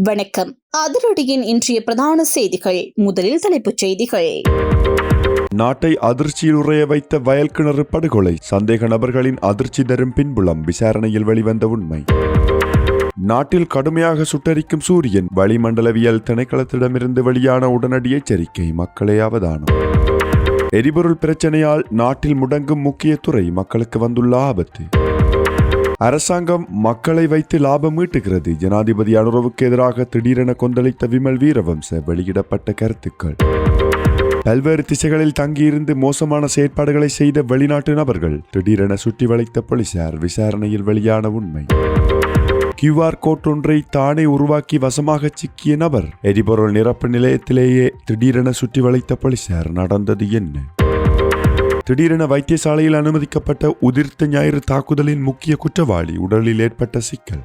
வணக்கம். அதிரடியின் இன்றைய பிரதான செய்திகள். முதலில் தலைப்புச் செய்திகள். நாட்டை அதிர்ச்சியில் உறைய வைத்த வயல் கிணறு படுகொலை, சந்தேக நபர்களின் அதிர்ச்சி தரும் பின்புலம், விசாரணையில் வெளிவந்த உண்மை. நாட்டில் கடுமையாக சுட்டரிக்கும் சூரியன், வளிமண்டலவியல் திணைக்களத்திடமிருந்து வெளியான உடனடி எச்சரிக்கை, மக்களே அவதானம். எரிபொருள் பிரச்சனையால் நாட்டில் முடங்கும் முக்கிய துறை, மக்களுக்கு வந்துள்ள ஆபத்து. அரசாங்கம் மக்களை வைத்து லாபம் ஈட்டுகிறது, ஜனாதிபதி அனுரவுக்கு எதிராக திடீரென கொந்தளித்த விமல் வீரவம்ச, வெளியிடப்பட்ட கருத்துக்கள். பல்வேறு திசைகளில் தங்கியிருந்து மோசமான செயற்பாடுகளை செய்த வெளிநாட்டு நபர்கள் திடீரென சுற்றி வளைத்த போலீசார், விசாரணையில் வெளியான உண்மை. QR கோட் ஒன்றை தானே உருவாக்கி வசமாக சிக்கிய நபர், எரிபொருள் நிரப்பு நிலையத்திலேயே திடீரென சுற்றி வளைத்த போலீசார், நடந்தது என்ன? திடீரென வைத்தியசாலையில் அனுமதிக்கப்பட்ட உதிர்த்த ஞாயிறு தாக்குதலின் முக்கிய குற்றவாளி, உடலில் ஏற்பட்ட சிக்கல்.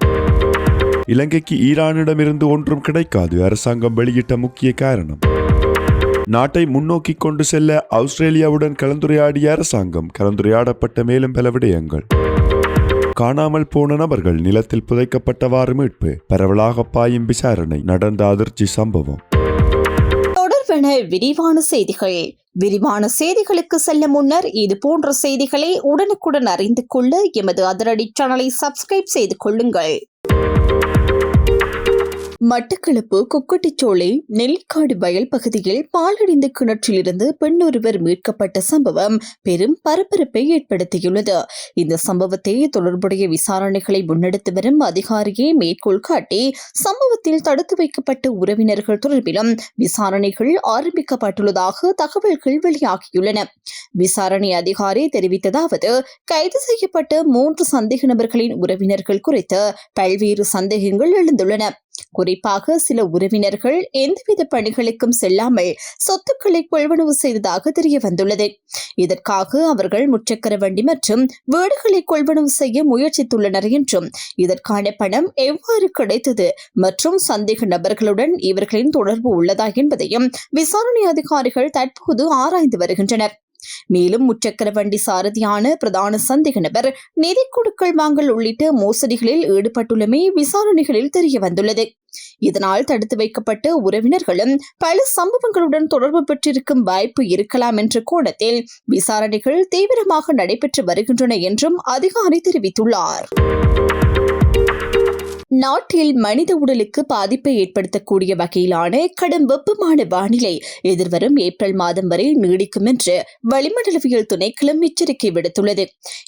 இலங்கைக்கு ஈரானிடமிருந்து ஒன்றும் கிடைக்காது, அரசாங்கம் வெளியிட்ட முக்கிய காரணம். நாட்டை முன்னோக்கி கொண்டு செல்ல ஆஸ்திரேலியாவுடன் கலந்துரையாடிய அரசாங்கம், கலந்துரையாடப்பட்ட மேலும் பல விடயங்கள். காணாமல் போன நபர்கள் நிலத்தில் புதைக்கப்பட்டவாறு மீட்பு, பரவலாக பாயும் விசாரணை, நடந்த அதிர்ச்சி சம்பவம். தொடர்பான விரிவான செய்திகள். விரிவான செய்திகளுக்கு செல்ல முன்னர் இது போன்ற செய்திகளை உடனுக்குடன் அறிந்து கொள்ள எமது அதிரடி சேனலை சப்ஸ்கிரைப் செய்து கொள்ளுங்கள். மட்டக்களப்பு கொக்கட்டிச்சோலை நெல்லிக்காடு வயல் பகுதியில் பாலடைந்த கிணற்றிலிருந்து பெண் ஒருவர் மீட்கப்பட்ட சம்பவம் பெரும் பரபரப்பை ஏற்படுத்தியுள்ளது. இந்த சம்பவத்தை தொடர்புடைய விசாரணைகளை முன்னெடுத்து வரும் அதிகாரியை மேற்கோள் காட்டி சம்பவத்தில் தடுத்து வைக்கப்பட்ட உறவினர்கள் தொடர்பிலும் விசாரணைகள் ஆரம்பிக்கப்பட்டுள்ளதாக தகவல்கள் வெளியாகியுள்ளன. விசாரணை அதிகாரி தெரிவித்ததாவது, கைது செய்யப்பட்ட 3 சந்தேக நபர்களின் உறவினர்கள் குறித்து பல்வேறு சந்தேகங்கள் எழுந்துள்ளன. குறிப்பாக சில உறவினர்கள் எந்தவித பணிகளுக்கும் செல்லாமல் சொத்துக்களை கொள்வனவு செய்ததாக தெரிய வந்துள்ளது. இதற்காக அவர்கள் முச்சக்கர வண்டி மற்றும் வீடுகளை கொள்வனவு செய்ய முயற்சித்துள்ளனர் என்றும், இதற்கான பணம் எவ்வாறு கிடைத்தது மற்றும் சந்தேக நபர்களுடன் இவர்களின் தொடர்பு உள்ளதா என்பதையும் விசாரணை அதிகாரிகள் தற்போது ஆராய்ந்து வருகின்றனர். மேலும் முச்சக்கர வண்டி சாரதியான பிரதான சந்தேக நபர் நிதி கொடுக்கல் வாங்கல் உள்ளிட்ட மோசடிகளில் ஈடுபட்டுள்ளமை விசாரணைகளில் தெரிய வந்துள்ளது. இதனால் தடுத்து வைக்கப்பட்ட உறவினர்களும் பல சம்பவங்களுடன் தொடர்பு பெற்றிருக்கும் வாய்ப்பு இருக்கலாம் என்ற கோணத்தில் விசாரணைகள் தீவிரமாக நடைபெற்று வருகின்றன என்றும் அதிகாரி தெரிவித்துள்ளார். நாட்டில் மனித உடலுக்கு பாதிப்பை ஏற்படுத்தக்கூடிய வகையிலான கடும் வெப்பமான வானிலை எதிர்வரும் ஏப்ரல் மாதம் வரை நீடிக்கும் என்று வளிமண்டலவியல் திணைக்களம் எச்சரிக்கை விடுத்துள்ளது.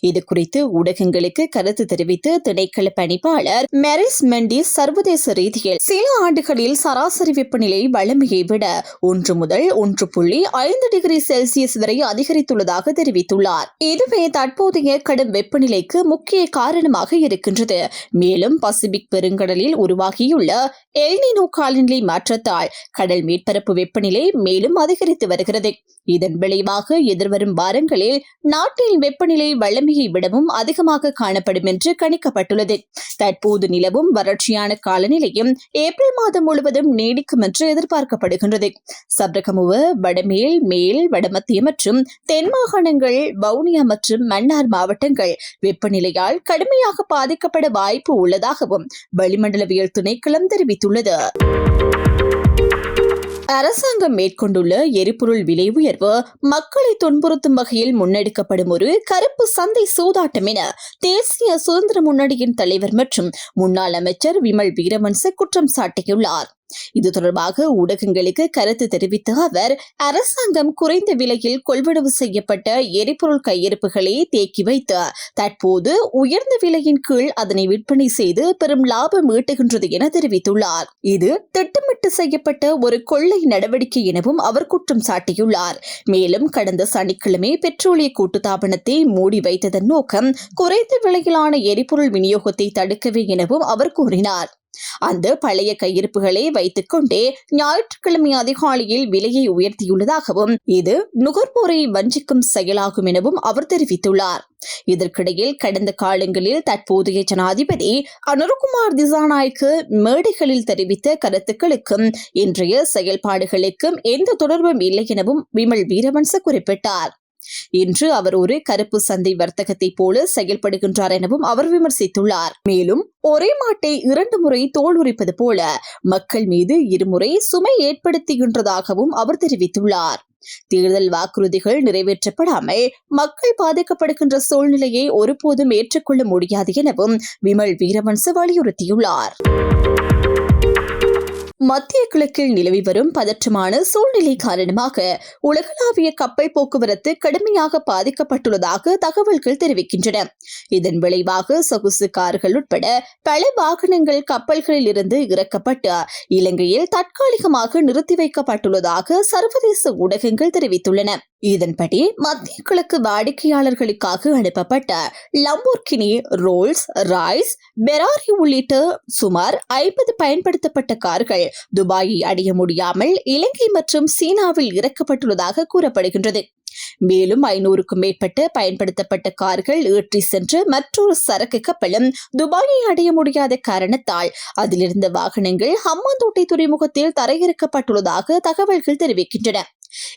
இதுகுறித்து ஊடகங்களுக்கு கருத்து தெரிவித்த திணைக்கள பணிப்பாளர் மெரிஸ் மெண்டிஸ், சர்வதேச ரீதியில் சில ஆண்டுகளில் சராசரி வெப்பநிலை வழமையை விட 1 முதல் 1.5 டிகிரி செல்சியஸ் வரை அதிகரித்துள்ளதாக தெரிவித்துள்ளார். இதுவே தற்போதைய கடும் வெப்பநிலைக்கு முக்கிய காரணமாக இருக்கின்றது. மேலும் பசிபிக் பெருங்கடலில் உருவாகியுள்ள எல் நீனோ காலநிலை மாற்றத்தால் கடல் மேற்பரப்பு வெப்பநிலை மேலும் அதிகரித்து வருகிறது. இதன் விளைவாக எதிர்வரும் வாரங்களில் நாட்டில் வெப்பநிலை வழமையை விடவும் அதிகமாக காணப்படும் என்று கணிக்கப்பட்டுள்ளது. தற்போது நிலவும் வறட்சியான காலநிலையும் ஏப்ரல் மாதம் முழுவதும் நீடிக்கும் என்று எதிர்பார்க்கப்படுகின்றது. சப்ரகமுவ, வடமேல், மேல், வடமத்திய மற்றும் தென் மாகாணங்கள், வவுனியா மற்றும் மன்னார் மாவட்டங்கள் வெப்பநிலையால் கடுமையாக பாதிக்கப்பட வாய்ப்பு உள்ளதாகவும் வளிமண்டலவியல் திணைக்களம் தெரிவித்துள்ளது. அரசாங்கம் மேற்கொண்டுள்ள எரிபொருள் விலை உயர்வு மக்களை துன்புறுத்தும் வகையில் முன்னெடுக்கப்படும் ஒரு கருப்பு சந்தை சூதாட்டம் என தேசிய சுதந்திர முன்னணியின் தலைவர் மற்றும் முன்னாள் அமைச்சர் விமல் வீரவன்ச குற்றம் சாட்டியுள்ளார். இது தொடர்பாக ஊடகங்களுக்கு கருத்து தெரிவித்த அவர், அரசாங்கம் குறைந்த விலையில் கொள்வனவு செய்யப்பட்ட எரிபொருள் கையிருப்புகளை தேக்கி வைத்து தற்போது உயர்ந்த விலையின் கீழ் அதனை விற்பனை செய்து பெரும் லாபம் ஈட்டுகின்றது என தெரிவித்துள்ளார். இது திட்டமிட்டு செய்யப்பட்ட ஒரு கொள்ளை நடவடிக்கை எனவும் அவர் குற்றம் சாட்டியுள்ளார். மேலும் கடந்த சனிக்கிழமை பெட்ரோலிய கூட்டுத்தாபனத்தை மூடி வைத்ததன் நோக்கம் குறைந்த விலையிலான எரிபொருள் விநியோகத்தை தடுக்கவே எனவும் அவர் கூறினார். அந்த பழைய கையிருப்புகளை வைத்துக் கொண்டே ஞாயிற்றுக்கிழமை அதிகாலையில் விலையை உயர்த்தியுள்ளதாகவும், இது நுகர்வோரை வஞ்சிக்கும் செயலாகும் எனவும் அவர் தெரிவித்துள்ளார். இதற்கிடையில் கடந்த காலங்களில் தற்போதைய ஜனாதிபதி அனுரகுமார் திசாநாயக்க மேடைகளில் தெரிவித்த கருத்துக்களுக்கும் இன்றைய செயல்பாடுகளுக்கும் எந்த தொடர்பும் இல்லை எனவும் விமல் வீரவன்ச குறிப்பிட்டார். இன்று அவர் ஒரு கருப்பு சந்தை வர்த்தகத்தை போல செயல்படுகின்றார் எனவும் அவர் விமர்சித்துள்ளார். மேலும் ஒரே மாட்டை 2 முறை தோல் உரிப்பது போல மக்கள் மீது இருமுறை சுமை ஏற்படுத்துகின்றதாகவும் அவர் தெரிவித்துள்ளார். தேர்தல் வாக்குறுதிகள் நிறைவேற்றப்படாமல் மக்கள் பாதிக்கப்படுகின்ற சூழ்நிலையை ஒருபோதும் ஏற்றுக்கொள்ள முடியாது எனவும் விமல் வீரவன்ச வலியுறுத்தியுள்ளார். மத்திய கிழக்கில் நிலவி வரும் பதற்றமான சூழ்நிலை காரணமாக உலகளாவிய கப்பல் போக்குவரத்து கடுமையாக பாதிக்கப்பட்டுள்ளதாக தகவல்கள் தெரிவிக்கின்றன. இதன் விளைவாக சொகுசு கார்கள் உட்பட பல வாகனங்கள் கப்பல்களில் இருந்து இறக்கப்பட்டு இலங்கையில் தற்காலிகமாக நிறுத்தி வைக்கப்பட்டுள்ளதாக சர்வதேச ஊடகங்கள் தெரிவித்துள்ளன. இதன்படி மத்திய கிழக்கு வாடிக்கையாளர்களுக்காக அனுப்பப்பட்ட லம்போர்கினி, ரோல்ஸ் ராய்ஸ், பெராரி உள்ளிட்ட சுமார் 50 பயன்படுத்தப்பட்ட கார்கள் துபாயை அடைய முடியாமல் இலங்கை மற்றும் சீனாவில் இறக்கப்பட்டுள்ளதாக கூறப்படுகின்றது. மேலும் 500க்கும் மேற்பட்ட பயன்படுத்தப்பட்ட கார்கள் ஏற்றி சென்ற மற்றொரு சரக்கு கப்பலும் துபாயை அடைய முடியாத காரணத்தால் அதிலிருந்த வாகனங்கள் ஹம்பாந்தோட்டை துறைமுகத்தில் தரையிறக்கப்பட்டுள்ளதாக தகவல்கள் தெரிவிக்கின்றன.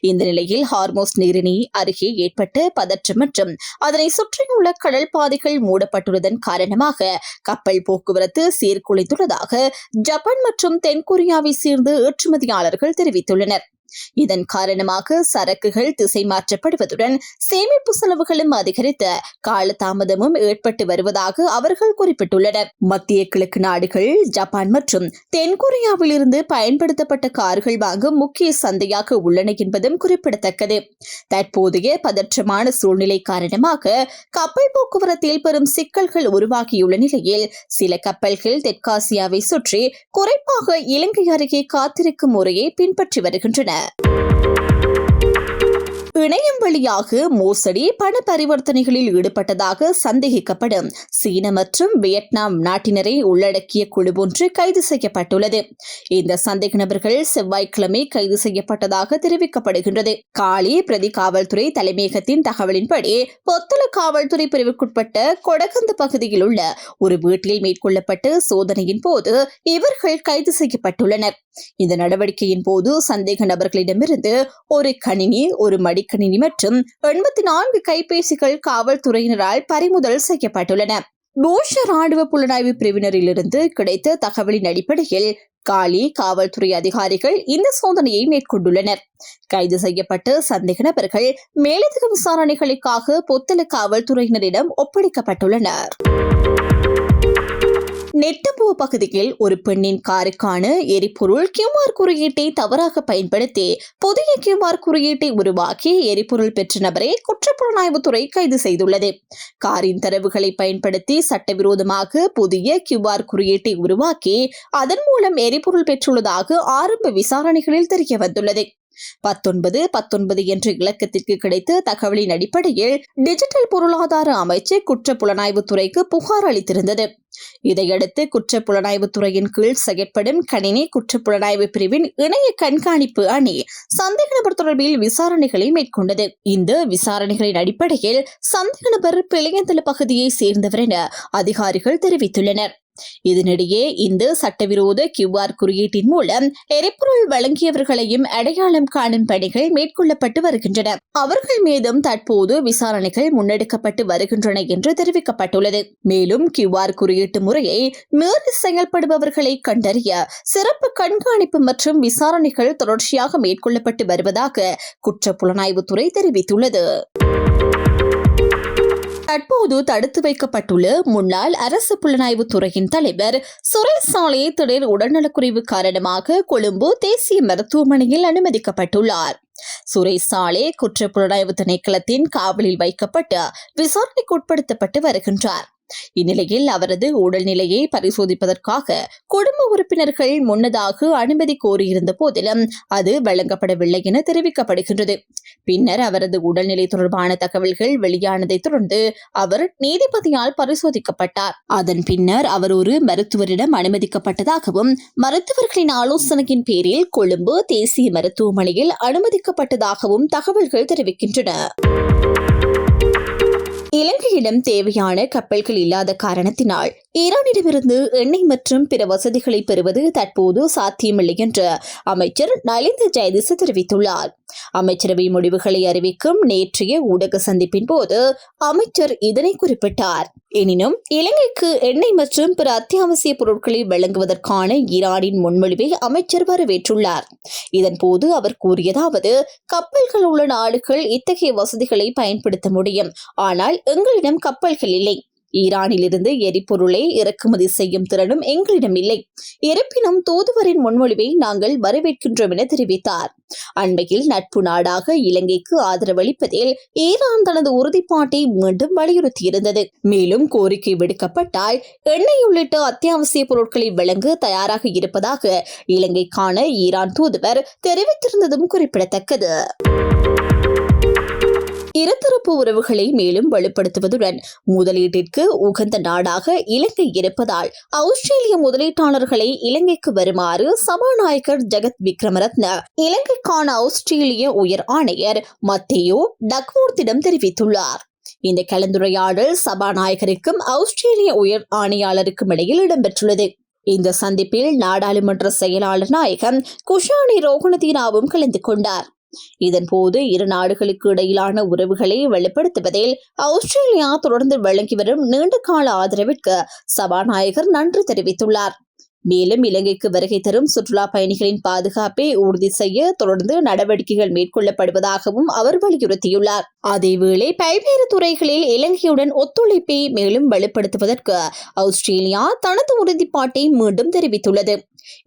இந்த நிலையில் ஹார்மோஸ் நீரிணை அருகே ஏற்பட்ட பதற்றம் மற்றும் அதனை சுற்றியுள்ள கடல் பாதைகள் மூடப்பட்டுள்ளதன் காரணமாக கப்பல் போக்குவரத்து சீர்குலைந்துள்ளதாக ஜப்பான் மற்றும் தென்கொரியாவை சேர்ந்த ஏற்றுமதியாளர்கள் தெரிவித்துள்ளனர். இதன் காரணமாக சரக்குகள் திசை மாற்றப்படுவதுடன் சேமிப்பு செலவுகளும் அதிகரித்து காலதாமதமும் ஏற்பட்டு வருவதாக அவர்கள் குறிப்பிட்டுள்ளனர். மத்திய கிழக்கு நாடுகள் ஜப்பான் மற்றும் தென்கொரியாவில் இருந்து பயன்படுத்தப்பட்ட கார்கள் வாங்கும் முக்கிய சந்தையாக உள்ளன என்பதும் குறிப்பிடத்தக்கது. தற்போதைய பதற்றமான சூழ்நிலை காரணமாக கப்பல் போக்குவரத்தில் பெரும் சிக்கல்கள் உருவாகியுள்ள நிலையில் சில கப்பல்கள் தெற்காசியாவை சுற்றி குறிப்பாக இலங்கை அருகே காத்திருக்கும் முறையை பின்பற்றி வருகின்றன. இணையம் வழியாக மோசடி பண பரிவர்த்தனைகளில் ஈடுபட்டதாக சந்தேகிக்கப்படும் சீன மற்றும் வியட்நாம் நாட்டினரை உள்ளடக்கிய குழு ஒன்று கைது செய்யப்பட்டுள்ளது. இந்த சந்தேக நபர்கள் செவ்வாய்க்கிழமை கைது செய்யப்பட்டதாக தெரிவிக்கப்படுகின்றது. காலி பிரதி காவல்துறை தலைமையகத்தின் தகவலின்படி பொத்தல காவல்துறை பிரிவுக்குட்பட்ட கொடகந்த பகுதியில் உள்ள ஒரு வீட்டில் மேற்கொள்ளப்பட்ட சோதனையின் போது இவர்கள் கைது செய்யப்பட்டுள்ளனர். இந்த நடவடிக்கையின் போது சந்தேக நபர்களிடமிருந்து ஒரு கணினி, ஒரு மடிக்கணினி மற்றும் 84 கைபேசிகள் காவல்துறையினரால் பறிமுதல் செய்யப்பட்டுள்ளன. பூஷ ராணுவ புலனாய்வு பிரிவினரிலிருந்து கிடைத்த தகவலின் அடிப்படையில் காலி காவல்துறை அதிகாரிகள் இந்த சோதனையை மேற்கொண்டுள்ளனர். கைது செய்யப்பட்ட சந்தேக நபர்கள் மேலதிக விசாரணைகளுக்காக பொத்தல காவல்துறையினரிடம் ஒப்படைக்கப்பட்டுள்ளனர். நெட்டம்புவ பகுதியில் ஒரு பெண்ணின் காருக்கான எரிபொருள் QR குறியீட்டை தவறாக பயன்படுத்தி புதிய QR குறியீட்டை உருவாக்கி எரிபொருள் பெற்ற நபரை குற்றப்புலனாய்வுத்துறை கைது செய்துள்ளது. காரின் தரவுகளை பயன்படுத்தி சட்டவிரோதமாக புதிய QR குறியீட்டை உருவாக்கி அதன் மூலம் எரிபொருள் பெற்றுள்ளதாக ஆரம்ப விசாரணைகளில் தெரிய வந்துள்ளது. 1919 என்ற இலக்கத்திற்கு கிடைத்த தகவலின் அடிப்படையில் டிஜிட்டல் பொருளாதார அமைச்சு குற்றப்புலனாய்வுத்துறைக்கு புகார் அளித்திருந்தது. இதையடுத்து குற்றப்புலனாய்வுத்துறையின் கீழ் செயற்படும் கணினி குற்றப்புலனாய்வு பிரிவின் இணைய கண்காணிப்பு அணி சந்தேக நபர் தொடர்பில் விசாரணைகளை மேற்கொண்டது. இந்த விசாரணைகளின் அடிப்படையில் சந்தேக நபர் பிள்ளையந்தல பகுதியை சேர்ந்தவர் என அதிகாரிகள் தெரிவித்துள்ளனர். இதனிடையே இந்த சட்டவிரோத QR குறியீட்டின் மூலம் எரிபொருள் வழங்கியவர்களையும் அடையாளம் காணும் பணிகள் மேற்கொள்ளப்பட்டு வருகின்றன. அவர்கள் மீதும் தற்போது விசாரணைகள் முன்னெடுக்கப்பட்டு வருகின்றன என்று தெரிவிக்கப்பட்டுள்ளது. மேலும் QR குறியீட்டு முறையை மீறி செயல்படுபவர்களை கண்டறிய சிறப்பு கண்காணிப்பு மற்றும் விசாரணைகள் தொடர்ச்சியாக மேற்கொள்ளப்பட்டு வருவதாக குற்றப்புலனாய்வுத்துறை தெரிவித்துள்ளது. தற்போது தடுத்து வைக்கப்பட்டுள்ள முன்னாள் அரசு புலனாய்வு துறையின் தலைவர் சுரேஷ் சாலே திடீர் உடல்நலக்குறைவு காரணமாக கொழும்பு தேசிய மருத்துவமனையில் அனுமதிக்கப்பட்டுள்ளார். சுரேஷ் சாலே குற்றப்புலனாய்வு திணைக்களத்தின் காவலில் வைக்கப்பட்டு விசாரணைக்கு உட்படுத்தப்பட்டு வருகின்றார். இந்நிலையில் அவரது உடல்நிலையை பரிசோதிப்பதற்காக குடும்ப உறுப்பினர்கள் முன்னதாக அனுமதி கோரியிருந்த போதிலும் அது வழங்கப்படவில்லை என தெரிவிக்கப்படுகின்றது. பின்னர் அவரது உடல்நிலை தொடர்பான தகவல்கள் வெளியானதை தொடர்ந்து அவர் நீதிபதியால் பரிசோதிக்கப்பட்டார். அதன் பின்னர் அவர் ஒரு மருத்துவரிடம் அனுமதிக்கப்பட்டதாகவும் மருத்துவர்களின் ஆலோசனையின் பேரில் கொழும்பு தேசிய மருத்துவமனையில் அனுமதிக்கப்பட்டதாகவும் தகவல்கள் தெரிவிக்கின்றன. இலங்கையிடம் தேவையான கப்பல்கள் இல்லாத காரணத்தினால் ஈரானிடமிருந்து எண்ணெய் மற்றும் பிற வசதிகளை பெறுவது தற்போது சாத்தியமில்லை என்று அமைச்சர் நலிந்த ஜெயதிச தெரிவித்துள்ளார். அமைச்சரவை முடிவுகளை அறிவிக்கும் நேற்றைய ஊடக சந்திப்பின் போது அமைச்சர் இதனை குறிப்பிட்டார். எனினும் இலங்கைக்கு எண்ணெய் மற்றும் பிற அத்தியாவசிய பொருட்களை வழங்குவதற்கான ஈரானின் முன்மொழிவை அமைச்சர் வரவேற்றுள்ளார். இதன்போது அவர் கூறியதாவது, கப்பல்கள் உள்ள நாடுகள் இத்தகைய வசதிகளை பயன்படுத்த முடியும், ஆனால் எங்களிடம் கப்பல்கள் இல்லை. ஈரானிலிருந்து எரிபொருளை இறக்குமதி செய்யும் திறனும் எங்களிடம் இல்லை. இருப்பினும் தூதுவரின் முன்மொழிவை நாங்கள் வரவேற்கின்றோம் என தெரிவித்தார். அண்மையில் நட்பு நாடாக இலங்கைக்கு ஆதரவளிப்பதில் ஈரான் தனது உறுதிப்பாட்டை மீண்டும் வலியுறுத்தியிருந்தது. மேலும் கோரிக்கை விடுக்கப்பட்டால் எண்ணெய் உள்ளிட்ட அத்தியாவசிய பொருட்களை வழங்க தயாராக இருப்பதாக இலங்கைக்கான ஈரான் தூதுவர் தெரிவித்திருந்ததும் குறிப்பிடத்தக்கது. இருதரப்பு உறவுகளை மேலும் வலுப்படுத்துவதுடன் முதலீட்டிற்கு உகந்த நாடாக இலங்கை இருப்பதால் ஆஸ்திரேலிய முதலீட்டாளர்களை இலங்கைக்கு வருமாறு சபாநாயகர் ஜெகத் விக்ரமரத்ன இலங்கைக்கான ஆஸ்திரேலிய உயர் ஆணையர் மத்தேயோ டக்வொர்த்திடம் தெரிவித்துள்ளார். இந்த கலந்துரையாடல் சபாநாயகருக்கும் ஆஸ்திரேலிய உயர் ஆணையாளருக்கும் இடையில் இடம்பெற்றுள்ளது. இந்த சந்திப்பில் நாடாளுமன்ற செயலாளர் நாயகம் குஷானி ரோகணதீனாவும் கலந்து கொண்டார். இதன்போது இரு நாடுகளுக்கு இடையிலான உறவுகளை வலுப்படுத்துவதில் ஆஸ்திரேலியா தொடர்ந்து வழங்கி வரும் நீண்டகால ஆதரவிற்கு சபாநாயகர் நன்றி தெரிவித்துள்ளார். மேலும் இலங்கைக்கு வருகை தரும் சுற்றுலா பயணிகளின் பாதுகாப்பை உறுதி செய்ய தொடர்ந்து நடவடிக்கைகள் மேற்கொள்ளப்படுவதாகவும் அவர் வலியுறுத்தியுள்ளார். அதேவேளை பல்வேறு துறைகளில் இலங்கையுடன் ஒத்துழைப்பை மேலும் வலுப்படுத்துவதற்கு ஆஸ்திரேலியா தனது உறுதிப்பாட்டை மீண்டும் தெரிவித்துள்ளது.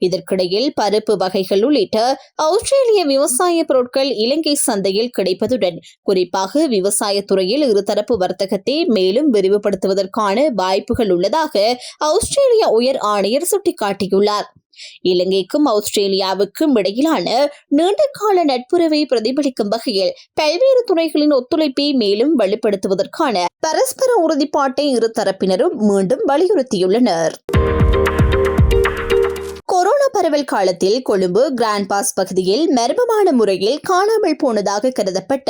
இதற்கிடையில் பருப்பு வகைகள் உள்ளிட்ட ஆஸ்திரேலிய விவசாய பொருட்கள் இலங்கை சந்தையில் கிடைப்பதுடன் குறிப்பாக விவசாய துறையில் இருதரப்பு வர்த்தகத்தை மேலும் விரிவுபடுத்துவதற்கான வாய்ப்புகள் உள்ளதாக ஆஸ்திரேலிய உயர் ஆணையர் சுட்டிக்காட்டியுள்ளார். இலங்கைக்கும் ஆஸ்திரேலியாவுக்கும் இடையிலான நீண்டகால நட்புறவை பிரதிபலிக்கும் வகையில் பல்வேறு துறைகளின் ஒத்துழைப்பை மேலும் வலுப்படுத்துவதற்கான பரஸ்பர உறுதிப்பாட்டை இரு தரப்பினரும் மீண்டும் வலியுறுத்தியுள்ளனர். கொரோனா பரவல் காலத்தில் கொழும்பு கிராண்ட் பாஸ் பகுதியில் மர்மமான முறையில் காணாமல் போனதாக கருதப்பட்ட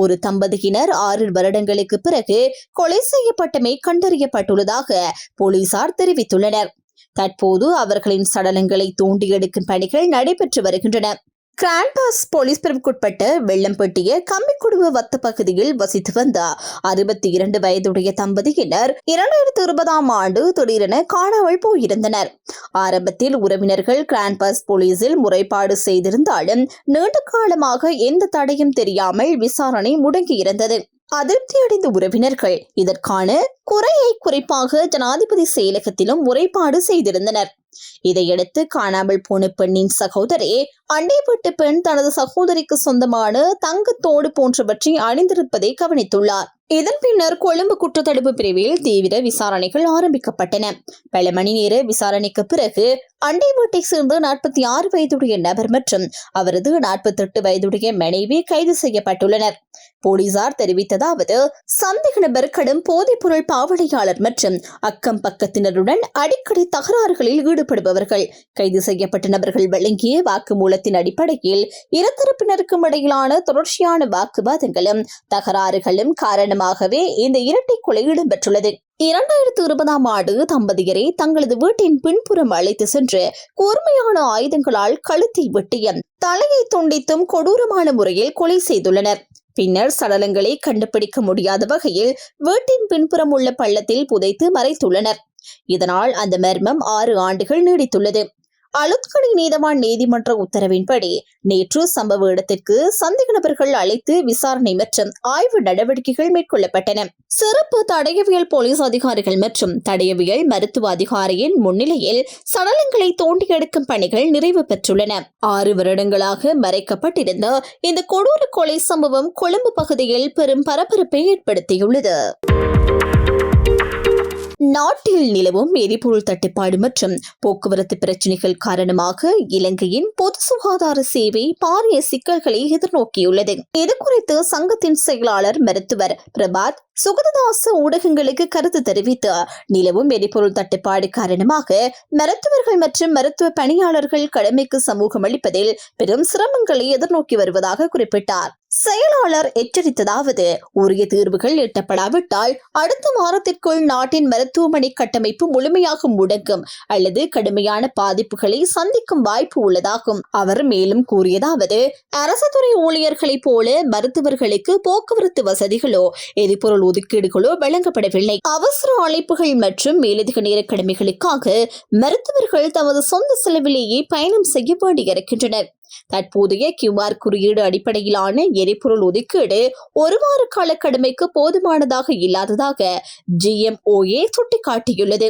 ஒரு தம்பதியினர் 6 வருடங்களுக்கு பிறகு கொலை செய்யப்பட்டமை கண்டறியப்பட்டுள்ளதாக போலீசார் தெரிவித்துள்ளனர். தற்போது அவர்களின் சடலங்களை தோண்டி எடுக்கும் பணிகள் நடைபெற்று வருகின்றன. கிராண்ட் பாஸ் போலீஸ் பிரிவுக்குட்பட்ட வெள்ளம்பட்டிய கம்பிக்குடுவ வத்த பகுதியில் வசித்து வந்த 62 வயதுடைய தம்பதியினர் 2020ஆம் ஆண்டு திடீரென காணாமல் போயிருந்தனர். ஆரம்பத்தில் உறவினர்கள் கிராண்ட் பாஸ் போலீசில் முறைப்பாடு செய்திருந்தாலும் நீண்ட காலமாக எந்த தடையும் தெரியாமல் விசாரணை முடங்கியிருந்தது. அதிருப்தியடைந்த உறவினர்கள் இதற்கான குறையை குறிப்பாக ஜனாதிபதி செயலகத்திலும் முறைப்பாடு செய்திருந்தனர். இதையடுத்து காணாமல் போன பெண்ணின் சகோதரி அண்டைப்பட்ட பெண் தனது சகோதரிக்கு சொந்தமான தங்கத்தோடு போன்றவற்றை அணிந்திருப்பதை கவனித்துள்ளார். இதன் பின்னர் கொழும்பு குற்றத்தடுப்பு பிரிவில் தீவிர விசாரணைகள் ஆரம்பிக்கப்பட்டன. பல மணி நேர விசாரணைக்கு பிறகு அண்டை வீட்டை சேர்ந்த 46 வயதுடைய நபர் மற்றும் அவரது 48 வயதுடைய மனைவி கைது செய்யப்பட்டுள்ளனர். போலீசார் தெரிவித்ததாவது, சந்தேக நபர் கடும் போதைப் பொருள் பாவனையாளர் மற்றும் அக்கம் பக்கத்தினருடன் அடிக்கடி தகராறுகளில் ஈடுபடுபவர்கள். கைது செய்யப்பட்ட நபர்கள் வழங்கிய வாக்குமூலத்தின் அடிப்படையில் இருதரப்பினருக்கும் இடையிலான தொடர்ச்சியான வாக்குவாதங்களும் தகராறுகளும் காரணமாகவே இந்த இரட்டை கொலை இடம்பெற்றுள்ளது. 2020ஆம் ஆண்டு தம்பதியரை தங்களது வீட்டின் பின்புறம் அழைத்து சென்று கூர்மையான ஆயுதங்களால் கழுத்தை வெட்டியும் தலையை துண்டித்தும் கொடூரமான முறையில் கொலை செய்துள்ளனர். பின்னர் சடலங்களை கண்டுபிடிக்க முடியாத வகையில் வீட்டின் பின்புறம் உள்ள பள்ளத்தில் புதைத்து மறைத்துள்ளனர். இதனால் அந்த மர்மம் 6 ஆண்டுகள் நீடித்துள்ளது. அலுத்கடை நீதவான் நீதிமன்ற உத்தரவின்படி நேற்று சம்பவ இடத்திற்கு சந்தேக நபர்கள் அழைத்து விசாரணை மற்றும் ஆய்வு நடவடிக்கைகள் மேற்கொள்ளப்பட்டன. சிறப்பு தடயவியல் போலீஸ் அதிகாரிகள் மற்றும் தடயவியல் மருத்துவ அதிகாரியின் முன்னிலையில் சடலங்களை தோண்டி எடுக்கும் பணிகள் நிறைவு பெற்றுள்ளன. 6 வருடங்களாக மறைக்கப்பட்டிருந்த இந்த கொடூர கொலை சம்பவம் கொழும்பு பகுதியில் பெரும் பரபரப்பை ஏற்படுத்தியுள்ளது. நாட்டில் நிலவும் எரிபொருள் தட்டுப்பாடு மற்றும் போக்குவரத்து பிரச்சினைகள் காரணமாக இலங்கையின் பொது சுகாதார சேவை பாரிய சிக்கல்களை எதிர்நோக்கியுள்ளது. இதுகுறித்து சங்கத்தின் செயலாளர் மருத்துவர் பிரபாத் சுகததாச ஊடகங்களுக்கு கருத்து தெரிவித்து நிலவும் எரிபொருள் தட்டுப்பாடு காரணமாக மருத்துவர்கள் மற்றும் மருத்துவ பணியாளர்கள் கடமைக்கு சமூகம் அளிப்பதில் பெரும் சிரமங்களை எதிர்நோக்கி வருவதாக குறிப்பிட்டார். செயலாளர் எச்சரித்ததாவது, உரிய தீர்வுகள் எட்டப்படாவிட்டால் அடுத்த வாரத்திற்குள் நாட்டின் மருத்துவமனை கட்டமைப்பு முழுமையாக முடங்கும் அல்லது கடுமையான பாதிப்புகளை சந்திக்கும் வாய்ப்பு உள்ளதாகும். அவர் மேலும் கூறியதாவது, அரசு துறை ஊழியர்களைப் போல மருத்துவர்களுக்கு போக்குவரத்து வசதிகளோ எரிபொருள் ஒதுக்கீடுகளோ வழங்கப்படவில்லை. அவசர அழைப்புகள் மற்றும் மேலதிக நேர கடமைகளுக்காக மருத்துவர்கள் தமது சொந்த செலவிலேயே பயணம் செய்ய வேண்டியிருக்கின்றனர். தற்போதைய QR குறியீடு அடிப்படையிலான எரிபொருள் ஒதுக்கீடு ஒரு வார கால கடமைக்கு போதுமானதாக இல்லாததாக GMOA சுட்டிக்காட்டியுள்ளது.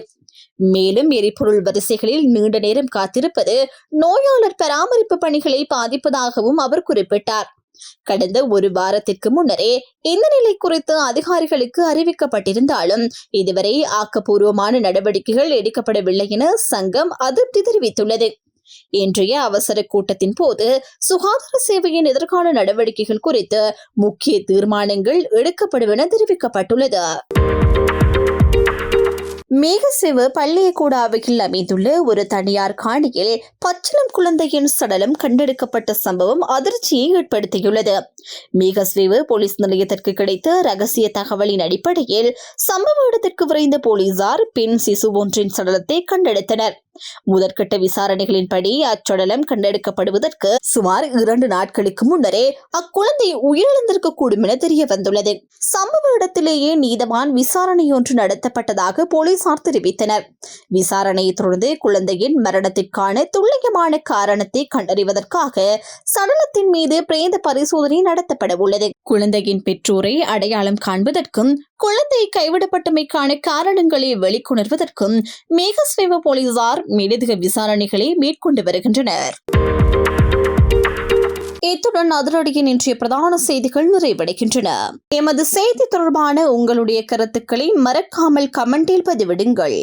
மேலும் எரிபொருள் வரிசைகளில் நீண்ட நேரம் காத்திருப்பது நோயாளர் பராமரிப்பு பணிகளை பாதிப்பதாகவும் அவர் குறிப்பிட்டார். கடந்த ஒரு வாரத்திற்கு முன்னரே இந்த நிலை குறித்து அதிகாரிகளுக்கு அறிவிக்கப்பட்டிருந்தாலும் இதுவரை ஆக்கப்பூர்வமான நடவடிக்கைகள் எடுக்கப்படவில்லை என சங்கம் அதிருப்தி தெரிவித்துள்ளது. இன்றைய அவசர கூட்டத்தின் போது சுகாதார சேவையின் எதிர்கால நடவடிக்கைகள் குறித்து முக்கிய தீர்மானங்கள் எடுக்கப்படும் என தெரிவிக்கப்பட்டுள்ளது. மேகசிவ பள்ளியக்கூடாவில் அமைந்துள்ள ஒரு தனியார் காணியில் பச்சிளம் குழந்தையின் சடலம் கண்டெடுக்கப்பட்ட சம்பவம் அதிர்ச்சியை ஏற்படுத்தியுள்ளது. மேகசிவ போலீஸ் நிலையத்திற்கு கிடைத்த ரகசிய தகவலின் அடிப்படையில் சம்பவ இடத்திற்கு விரைந்த போலீசார் பெண் சிசு ஒன்றின் சடலத்தை கண்டெடுத்தனர். முதற்கட்ட விசாரணைகளின்படி அச்சடலம் கண்டெடுக்கப்படுவதற்கு சுமார் 2 நாட்களுக்கு முன்னரே அக்குழந்தை உயிரிழந்திருக்க கூடும் என தெரிய வந்துள்ளது. சம்பவ இடத்திலேயே நீதவான் விசாரணை ஒன்று நடத்தப்பட்டதாக போலீசார் தெரிவித்தனர். விசாரணையை தொடர்ந்து குழந்தையின் மரணத்திற்கான துல்லியமான காரணத்தை கண்டறிவதற்காக சடலத்தின் மீது பிரேத பரிசோதனை நடத்தப்பட உள்ளது. குழந்தையின் பெற்றோரை அடையாளம் காண்பதற்கும் குழந்தை கைவிடப்பட்டமைக்கான காரணங்களை வெளிக்கொணர்வதற்கும் மேகஸ்வேவ போலீசார் மேலதிக விசாரணைகளை மேற்கொண்டு வருகின்றனர். இத்துடன் அதிரடியின் இன்றைய பிரதான செய்திகள் நிறைவடைகின்றன. எமது செய்தி தொடர்பான உங்களுடைய கருத்துக்களை மறக்காமல் கமெண்டில் பதிவிடுங்கள்.